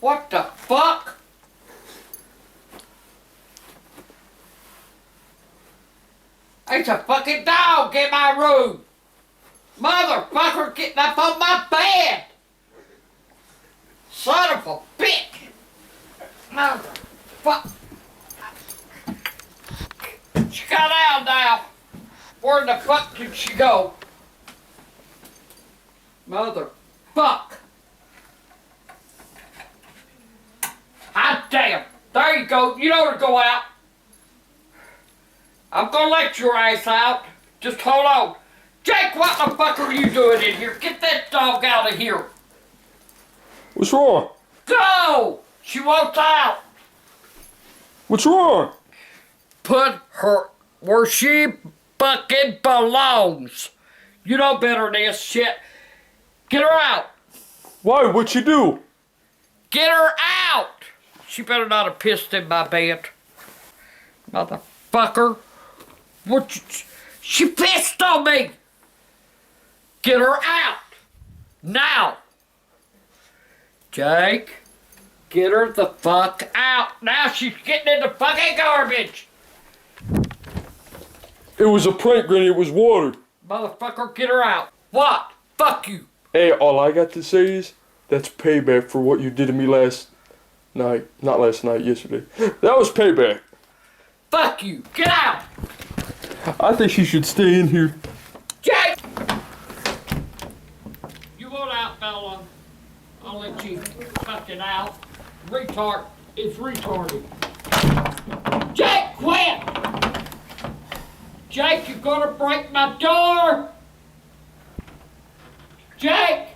What the fuck? It's a fucking dog in my room. Motherfucker getting up on my bed. Son of a bitch. Motherfucker. She got out now. Where the fuck did she go? Motherfuck. Hot damn. There you go. You know to go out. I'm gonna let your ass out. Just hold on. Jake, what the fuck are you doing in here? Get that dog out of here. What's wrong? Go! She wants out. What's wrong? Put her where she fucking belongs. You know better than this shit. Get her out. Why? What'd you do? Get her out. She better not have pissed in my bed. Motherfucker. She pissed on me. Get her out. Now. Jake, get her the fuck out. Now she's getting in the fucking garbage. It was a prank, Granny. It was water. Motherfucker, get her out. What? Fuck you. Hey, all I got to say is that's payback for what you did to me last night. Not last night, yesterday. That was payback. Fuck you. Get out. I think she should stay in here. Jake! You want out, fella? I'll let you fucking out. Retard. It's retarded. Jake, quit! Jake, you're gonna break my door! Jake!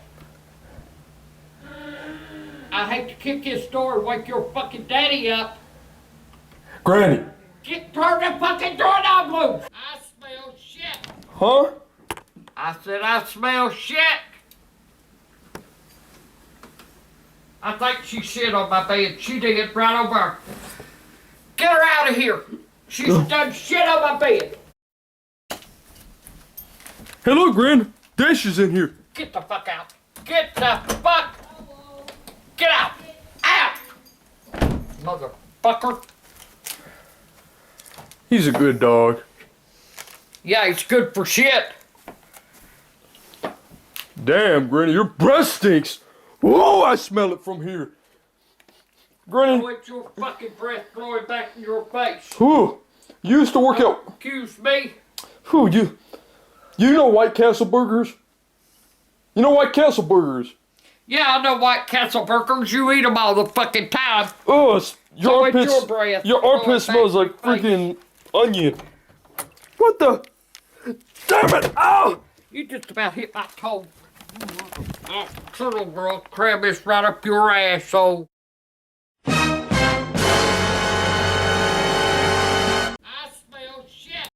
I hate to kick this door and wake your fucking daddy up. Granny. Turn the fucking doorknob loose! I smell shit! Huh? I said I smell shit! I think she shit on my bed. She did right over there. Get her out of here! She's done shit on my bed! Hello, Gran. Dash is in here. Get the fuck out! Get the fuck! Get out! Out! Motherfucker! He's a good dog. Yeah, he's good for shit. Damn, Granny, your breath stinks. Whoa, I smell it from here. Granny. I want your fucking breath blowing back in your face. Who? You used to work out. Excuse me? Who? You know White Castle Burgers? You know White Castle Burgers? Yeah, I know White Castle burgers. You eat them all the fucking time. Oh, So it's your breath. Your armpit smells like freaking onion. What the? Damn it! Ow! You just about hit my toe. Oh, little girl, cram this right up your asshole. I smell shit.